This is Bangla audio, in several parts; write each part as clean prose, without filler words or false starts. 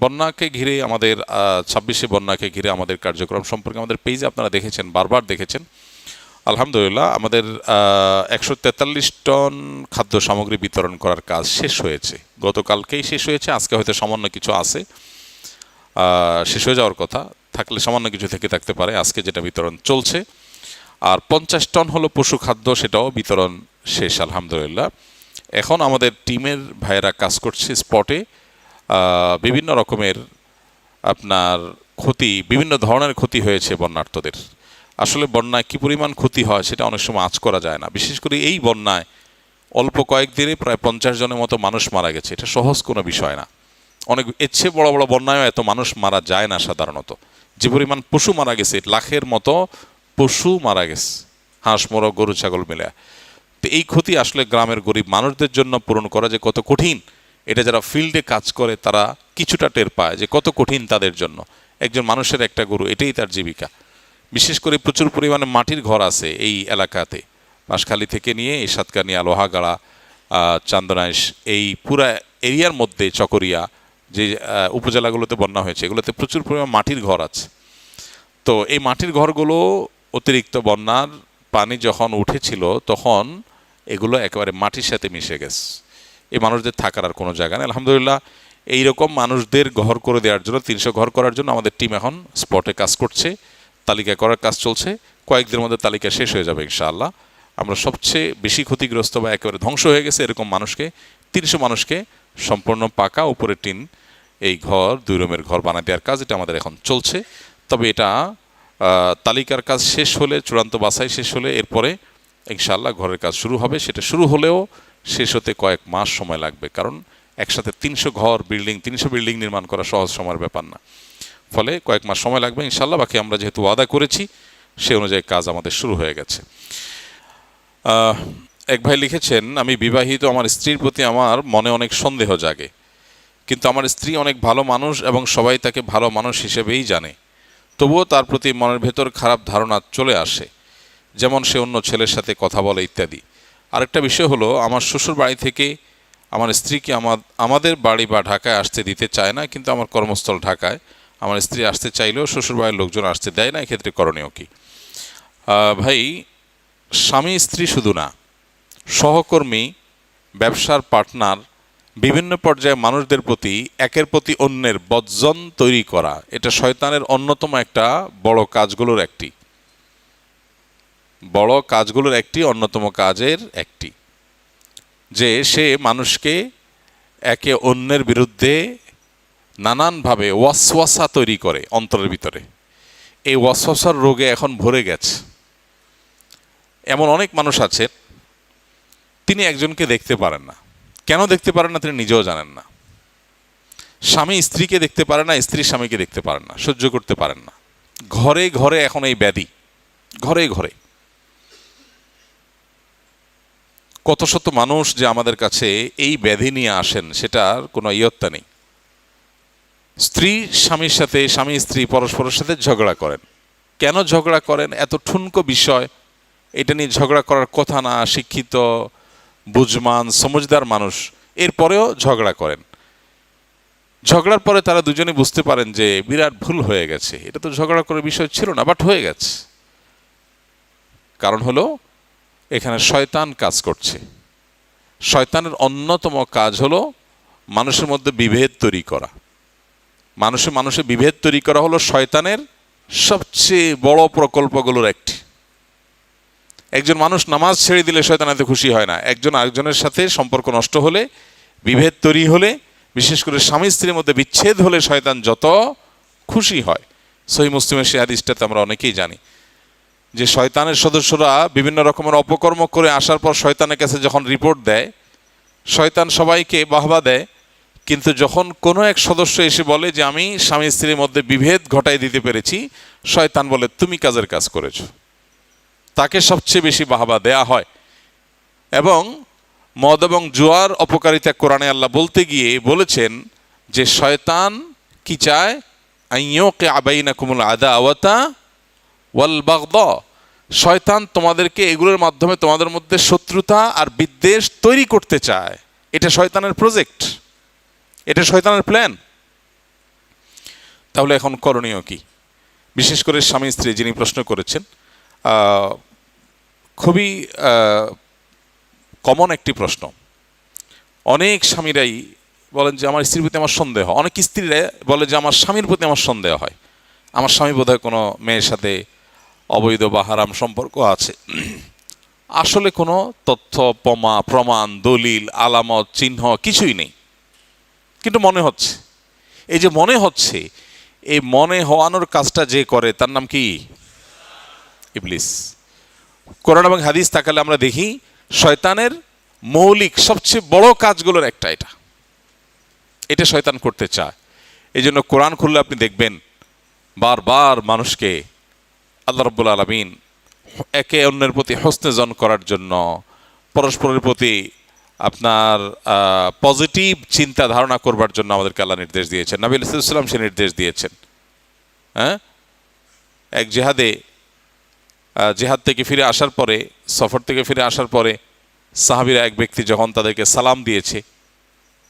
বন্যাকে ঘিরে আমাদের 26শে বন্যাকে ঘিরে আমাদের কার্যক্রম সম্পর্কে আমাদের পেজে আপনারা দেখেছেন, বারবার দেখেছেন। আলহামদুলিল্লাহ আমাদের 143 টন খাদ্য সামগ্রী বিতরণ করার কাজ শেষ হয়েছে, গতকালকেই শেষ হয়েছে। আজকে হয়তো সামান্য কিছু আছে, শেষ হয়ে যাওয়ার কথা, থাকলে সামান্য কিছু থেকে থাকতে পারে। আজকে যেটা বিতরণ চলছে, আর 50 টন হলো পশু খাদ্য, সেটাও বিতরণ শেষ আলহামদুলিল্লাহ। এখন আমাদের টিমের ভাইয়েরা কাজ করছে স্পটে। বিভিন্ন রকমের আপনার ক্ষতি, বিভিন্ন ধরনের ক্ষতি হয়েছে বন্যার্তদের। আসলে বন্যায় কী পরিমাণ ক্ষতি হয় সেটা অনেক সময় আঁচ করা যায় না। বিশেষ করে এই বন্যায় অল্প কয়েকদিনে প্রায় 50 জনের মতো মানুষ মারা গেছে। এটা সহজ কোনো বিষয় না। অনেক এর চেয়ে বড় বড় বন্যায়ও এত মানুষ মারা যায় না সাধারণত। যে পরিমাণ পশু মারা গেছে, লাখের মতো পশু মারা গেছে, হাঁস মোরগ গরু ছাগল মিলে। তো এই ক্ষতি আসলে গ্রামের গরিব মানুষদের জন্য পূরণ করা যে কত কঠিন, এটা যারা ফিল্ডে কাজ করে তারা কিছুটা টের পায় যে কত কঠিন তাদের জন্য। একজন মানুষের একটা গরু, এটাই তার জীবিকা। বিশেষ করে প্রচুর পরিমাণে মাটির ঘর আছে এই এলাকাতে, বাঁশখালী থেকে নিয়ে এই সাতকানিয়া, লোহাগাড়া, চান্দনাইশ, এই পুরা এরিয়ার মধ্যে চকরিয়া যে উপজেলাগুলোতে বন্যা হয়েছে, এগুলোতে প্রচুর পরিমাণ মাটির ঘর আছে। তো এই মাটির ঘরগুলো অতিরিক্ত বন্যার পানি যখন উঠেছিল তখন এগুলো একেবারে মাটির সাথে মিশে গেছে। এই মানুষদের থাকার আর কোনো জায়গা নেই। আলহামদুলিল্লাহ এইরকম মানুষদের ঘর করে দেওয়ার জন্য, 300 ঘর করার জন্য আমাদের টিম এখন স্পটে কাজ করছে, তালিকা করার কাজ চলছে। কয়েকদিনের মধ্যে তালিকা শেষ হয়ে যাবে ইনশাআল্লাহ। আমরা সবচেয়ে বেশি ক্ষতিগ্রস্ত বা একেবারে ধ্বংস হয়ে গেছে এরকম মানুষকে, 300 মানুষকে সম্পূর্ণ পাকা উপরে টিন এই ঘর, 2 রুমের ঘর বানিয়ে দেওয়ার কাজ, এটা আমাদের এখন চলছে। তবে এটা তালিকার কাজ শেষ হলে, চূড়ান্ত বাছাই শেষ হলে এরপরে ইনশাআল্লাহ ঘরের কাজ শুরু হবে। সেটা শুরু হলেও শেষ হতে কয়েক মাস সময় লাগবে, কারণ একসাথে 300 বিল্ডিং নির্মাণ করা সহজ সময়ের ব্যাপার না। ফলে কয়েক মাস সময় লাগবে ইনশাআল্লাহ। বাকি আমরা যেহেতু ওয়াদা করেছি সে অনুযায়ী কাজ আমাদের শুরু হয়ে গেছে। এক ভাই লিখেছেন, আমি বিবাহিত, আমার স্ত্রীর প্রতি আমার মনে অনেক সন্দেহ জাগে, কিন্তু আমার স্ত্রী অনেক ভালো মানুষ এবং সবাই তাকে ভালো মানুষ হিসেবেই জানে। তবুও তার প্রতি মনের ভেতর খারাপ ধারণা চলে আসে, যেমন সে অন্য ছেলের সাথে কথা বলে ইত্যাদি। আরেকটা বিষয় হলো, আমার শ্বশুর বাড়ি থেকে আমার স্ত্রীকে আমাদের বাড়ি বা ঢাকায় আসতে দিতে চায় না, কিন্তু আমার কর্মস্থল ঢাকায়। আমার স্ত্রী আসতে চাইলেও শ্বশুর বাড়ির লোকজন আসতে দেয় না। এক্ষেত্রে করণীয় কি? ভাই, স্বামী স্ত্রী শুধু না, সহকর্মী, ব্যবসার পার্টনার, বিভিন্ন পর্যায়ে মানুষদের প্রতি একের প্রতি অন্যের বর্জন তৈরি করা, এটা শয়তানের অন্যতম একটা বড় কাজগুলোর অন্যতম কাজের একটি, যে সে মানুষকে একে অন্যের বিরুদ্ধে নানানভাবে ওয়াসওয়াসা তৈরি করে অন্তরের ভিতরে। এই ওয়াসওয়াসার রোগে এখন ভরে গেছে। এমন অনেক মানুষ আছে, তিনি একজনকে দেখতে পারেন না। কেন দেখতে পারেন না তিনি নিজেও জানেন না। স্বামী স্ত্রীকে দেখতে পারে না, স্ত্রী স্বামীকে দেখতে পারেন না, সহ্য করতে পারেন না। ঘরে ঘরে এখন এই ব্যাধি, ঘরে ঘরে। কত শত মানুষ যে আমাদের কাছে এই ব্যাধি নিয়ে আসেন সেটার কোনো ইয়ত্তা নেই। স্ত্রী স্বামীর সাথে, স্বামী স্ত্রী পরস্পরের সাথে ঝগড়া করেন। কেন ঝগড়া করেন? এত ঠুনকো বিষয়, এটা নিয়ে ঝগড়া করার কথা না। শিক্ষিত, বুঝমান, সমঝদার মানুষ এরপরেও ঝগড়া করেন। ঝগড়ার পরে তারা দুজনে বুঝতে পারেন যে বিরাট ভুল হয়ে গেছে, এটা তো ঝগড়া করার বিষয় ছিল না, বাট হয়ে গেছে। কারণ হলো এখানে শয়তান কাজ করছে। শয়তানের অন্যতম কাজ হলো মানুষের মধ্যে বিভেদ তৈরি করা। মানুষে বিভেদ তৈরি করা হলো শয়তানের সবচেয়ে বড় প্রকল্পগুলোর একটি। একজন মানুষ নামাজ ছেড়ে দিলে শয়তান এত খুশি হয় না। একজন আরেকজনের সাথে সম্পর্ক নষ্ট হলে, বিভেদ তৈরি হলে, বিশেষ করে স্বামী স্ত্রীর মধ্যে বিচ্ছেদ হলে শয়তান যত খুশি হয়। সহিহ মুসলিমের সেই হাদিসটাতে আমরা অনেকেই জানি যে শয়তানের সদস্যরা বিভিন্ন রকমের অপকর্ম করে আসার পর শয়তানের কাছে যখন রিপোর্ট দেয়, শয়তান সবাইকে বাহবা দেয়, কিন্তু যখন কোনো এক সদস্য এসে বলে যে আমি স্বামী স্ত্রীর মধ্যে বিভেদ ঘটাই দিতে পেরেছি, শয়তান বলে তুমি কাজের কাজ করেছো। তাকে সবচেয়ে বেশি বাহবা দেয়া হয়। এবং মদ এবং জুয়ার অপকারিতা কোরআনে আল্লাহ বলতে গিয়ে বলেছেন যে শয়তান কি চায়? আইয়ুকি আবাইনাকুমুল আদাওয়াতা ওয়াল বাগদা। শয়তান তোমাদেরকে এগুলোর মাধ্যমে তোমাদের মধ্যে শত্রুতা আর বিদ্বেষ তৈরি করতে চায়। এটা শয়তানের প্রজেক্ট, এটা শয়তানের প্ল্যান। তাহলে এখন করণীয় কি? বিশেষ করে স্বামী স্ত্রী যিনি প্রশ্ন করেছেন, খুবই কমন একটি প্রশ্ন। অনেক স্বামীরাই বলেন যে আমার স্ত্রীর প্রতি আমার সন্দেহ, অনেক স্ত্রীরা বলে যে আমার স্বামীর প্রতি আমার সন্দেহ হয়, আমার স্বামী বোধহয় কোনো মেয়ের সাথে অবৈধ বা হারাম সম্পর্ক আছে। আসলে কোনো তথ্য প্রমাণ দলিল আলামত চিহ্ন কিছুই নেই, কিন্তু মনে হচ্ছে। এই যে মনে হচ্ছে, এই মনে হওয়ানোর কাজটা যে করে তার নাম কি? ইবলিস। কোরআন এবং হাদিস তাকালে আমরা দেখি শয়তানের মৌলিক সবচেয়ে বড় কাজগুলোর একটা এটা শয়তান করতে চায়। এই জন্য কোরআন খুললে আপনি দেখবেন বারবার মানুষকে আল্লাহ রাব্বুল আলামিন একে অন্যের প্রতি হোসনে জন করার জন্য, পরস্পরের প্রতি আপনার পজিটিভ চিন্তা ধারণা করবার জন্য আমাদেরকে আল্লাহ নির্দেশ দিয়েছেন, নবী আলাইহিস সালাম সে নির্দেশ দিয়েছেন। হ্যাঁ, এক জেহাদ থেকে ফিরে আসার পরে, সফর থেকে ফিরে আসার পরে সাহাবীরা এক ব্যক্তি যখন তাদেরকে সালাম দিয়েছে,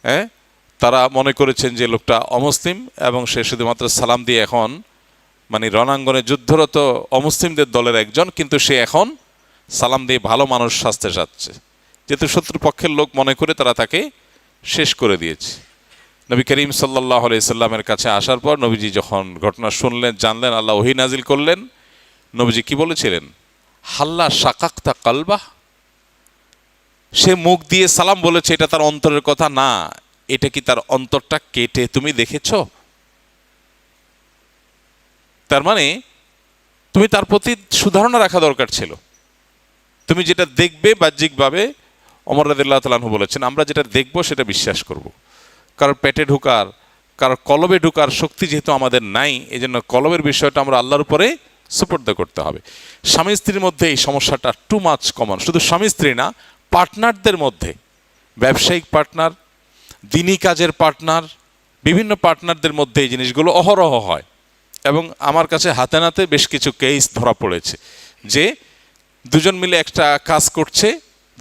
হ্যাঁ, তারা মনে করেছেন যে লোকটা অমুসলিম এবং সে শুধুমাত্র সালাম দিয়ে এখন মানে রণাঙ্গনে যুদ্ধরত অমুসলিমদের দলের একজন, কিন্তু সে এখন সালাম দিয়ে ভালো মানুষ সাজতে যাচ্ছে, যেহেতু শত্রুপক্ষের লোক মনে করে তারা তাকে শেষ করে দিয়েছে। নবী করিম সাল্লাল্লাহু আলাইহি সাল্লামের কাছে আসার পর নবীজি যখন ঘটনা শুনলেন, জানলেন, আল্লাহ ওহী নাজিল করলেন, নবীজি কি বলেছিলেন? হাল্লা শাকাক্তা কালবা, সে মুখ দিয়ে সালাম বলেছে, এটা তার অন্তরের কথা না, এটা কি তার অন্তরটা কেটে তুমি দেখেছো? তার মানে তুমি তার প্রতি সুধারণা রাখা দরকার ছিল। তুমি যেটা দেখবে বাহ্যিকভাবে, ওমর রাদিয়াল্লাহু তাআলা আনহু বলেছেন, আমরা যেটা দেখব সেটা বিশ্বাস করব। কারোর পেটে ঢোকার, কারোর কলবে ঢোকার শক্তি যেহেতু আমাদের নাই, এই জন্য কলবের বিষয়টা আমরা আল্লাহর উপরে সুপর্দ করতে হবে। স্বামী স্ত্রীর মধ্যে এই সমস্যাটা টু মাচ কমন। শুধু স্বামী স্ত্রী না, পার্টনারদের মধ্যে, ব্যবসায়িক পার্টনার, দিনী কাজের পার্টনার, বিভিন্ন পার্টনারদের মধ্যে এই জিনিসগুলো অহরহ হয়। এবং আমার কাছে হাতে নাতে বেশ কিছু কেস ধরা পড়েছে যে দুজন মিলে একটা কাজ করছে,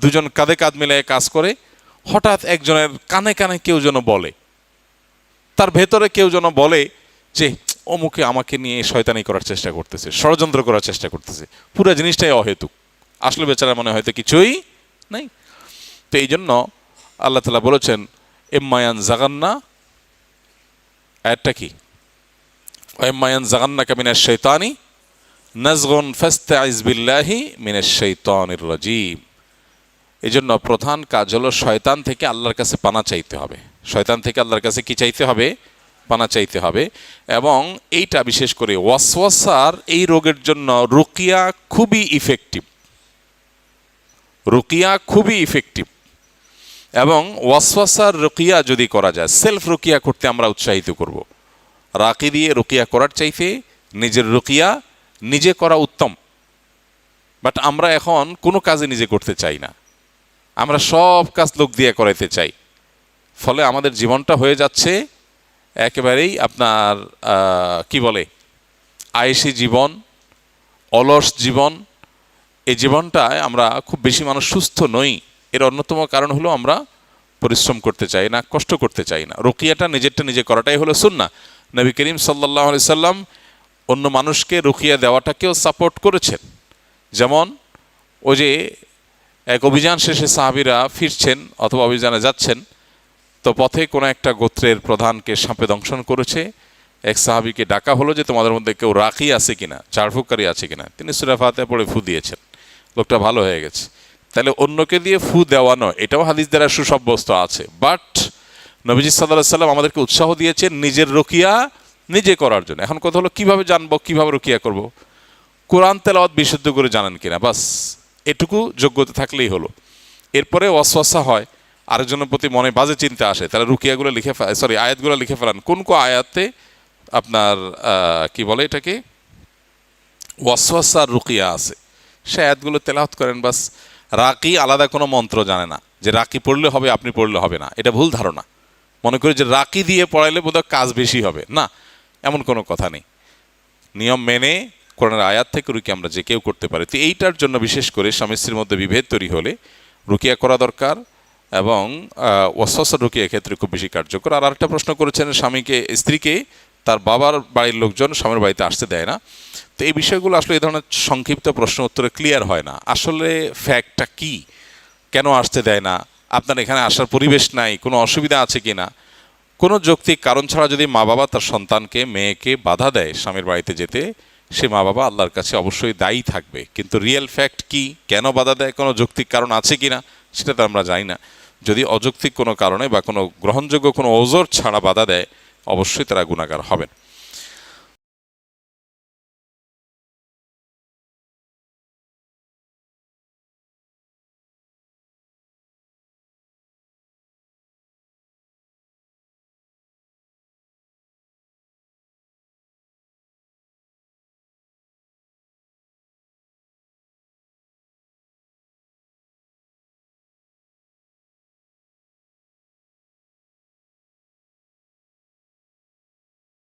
দুজন কাঁধে কাঁধ মিলে কাজ করে, হঠাৎ একজনের কানে কানে কেউ যেন বলে, তার ভেতরে কেউ যেন বলে যে অমুকে আমাকে নিয়ে শয়তানি করার চেষ্টা করতেছে, ষড়যন্ত্র করার চেষ্টা করতেছে। পুরো জিনিসটাই অহেতুক, আসলে বেচারা মনে হয়তো কিছুই নাই। তো এই জন্য আল্লাহ তাআলা বলেছেন ইম্মায়ান জাগান্না, আয়াতটা কি? ওয়াইম্মায়ান জাগান্নাকা মিনাশ শাইতানি নাজগুন ফাস্তাইজ বিল্লাহি মিনাশ শাইতানির রাজিম। এই জন্য প্রধান কাজ হলো শয়তান থেকে আল্লাহর কাছে পানা চাইতে হবে। শয়তান থেকে আল্লাহর কাছে কি চাইতে হবে? পানা চাইতে হবে। এবং এইটা বিশেষ করে ওয়াসওয়াসার এই রোগের জন্য রুকিয়া খুবই ইফেক্টিভ, রুকিয়া খুবই ইফেক্টিভ। এবং ওয়াসওয়াসার রুকিয়া যদি করা যায়, সেলফ রুকিয়া করতে আমরা উৎসাহিত করব। রাকি দিয়ে রুকিয়া করার চাইতে নিজের রুকিয়া নিজে করা উত্তম। বাট আমরা এখন কোনো কাজে নিজে করতে চাই না, আমরা সব কাজ লোক দিয়ে করাইতে চাই। ফলে আমাদের জীবনটা হয়ে যাচ্ছে একেবারেই আপনার কি বলে, আয়েশি জীবন, অলস জীবন। এই জীবনটায় আমরা খুব বেশি মানুষ সুস্থ নই। এর অন্যতম কারণ হলো আমরা পরিশ্রম করতে চাই না, কষ্ট করতে চাই না। রুকিয়াটা নিজেরটা নিজে করাটাই হলো সুন্নাহ। নবী করিম সাল্লাল্লাহু আলাইহি সাল্লাম অন্য মানুষকে রুকিয়া দেওয়াটাকেও সাপোর্ট করেছেন। যেমন ওই যে এক অভিযান শেষে সাহাবীরা ফিরছেন অথবা অভিযানে যাচ্ছেন, তো পথে কোনো একটা গোত্রের প্রধানকে সাপে দংশন করেছে। এক সাহাবীকে ডাকা হলো যে তোমাদের মধ্যে কেউ রাকি আছে কিনা, ঝাড়ফুঁককারী আছে কিনা। তিনি সূরা ফাতিহা পড়ে ফু দিয়েছেন, লোকটা ভালো হয়ে গেছে। তাহলে অন্যকে দিয়ে ফু দেওয়ানো, এটাও হাদিস দ্বারা সুসাব্যস্ত আছে। বাট নবীজি সাল্লাল্লাহু আলাইহি সাল্লাম আমাদেরকে উৎসাহ দিয়েছেন নিজের রুকিয়া নিজে করার জন্য। এখন কথা হলো কিভাবে জানবো, কিভাবে রুকিয়া করব? কোরআন তেলাওয়াত বিশুদ্ধ করে জানেন কিনা, বাস এটুকু যোগ্যতা থাকলেই হলো। এরপরে ওয়াসওয়াসা হয়, আরেকজনের প্রতি মনে বাজে চিন্তা আসে, তাহলে রুকিয়াগুলো লিখে আয়াতগুলো লিখে ফেলান। কোন আয়াতে আপনার কি বলে এটাকে ওয়াসওয়াসার রুকিয়া আছে, সে আয়াতগুলো তেলাওয়াত করেন। বাস রাকি আলাদা কোনো মন্ত্র জানে না যে রাকি পড়লে হবে, আপনি পড়লে হবে না, এটা ভুল ধারণা। মনে করি যে রাকি দিয়ে পড়াইলে বোধহয় কাজ বেশি হবে, না, এমন কোনো কথা নেই। নিয়ম মেনে কোরআনের আয়াত থেকে রুকিয়া আমরা যে কেউ করতে পারি। তো এইটার জন্য বিশেষ করে স্বামী স্ত্রীর মধ্যে বিভেদ তৈরি হলে রুকিয়া করা দরকার। এবং ওয়াসওয়াসার রুকিয়া ক্ষেত্রে খুব বেশি কার্যকর। আর আরেকটা প্রশ্ন করেছেন স্ত্রীকে তার বাবার বাড়ির লোকজন স্বামীর বাড়িতে আসতে দেয় না। তো এই বিষয়গুলো আসলে এই ধরনের সংক্ষিপ্ত প্রশ্ন উত্তরে ক্লিয়ার হয় না। আসলে ফ্যাক্টটা কি, কেন আসতে দেয় না, আপনার এখানে আসার পরিবেশ নাই, কোনো অসুবিধা আছে কি না। কোনো যৌক্তিক কারণ ছাড়া যদি মা বাবা তার সন্তানকে, মেয়েকে বাধা দেয় স্বামীর বাড়িতে যেতে, সে মা বাবা আল্লাহর কাছে অবশ্যই দায়ী থাকবে। কিন্তু রিয়েল ফ্যাক্ট কি, কেন বাধা দেয়, কোনো যৌক্তিক কারণ আছে কি না, সেটা তো আমরা জানি না। যদি অযৌক্তিক কোনো কারণে বা কোনো গ্রহণযোগ্য কোনো ওজোর ছাড়া বাধা দেয়, অবশ্যই তারা গুনাহগার হবেন।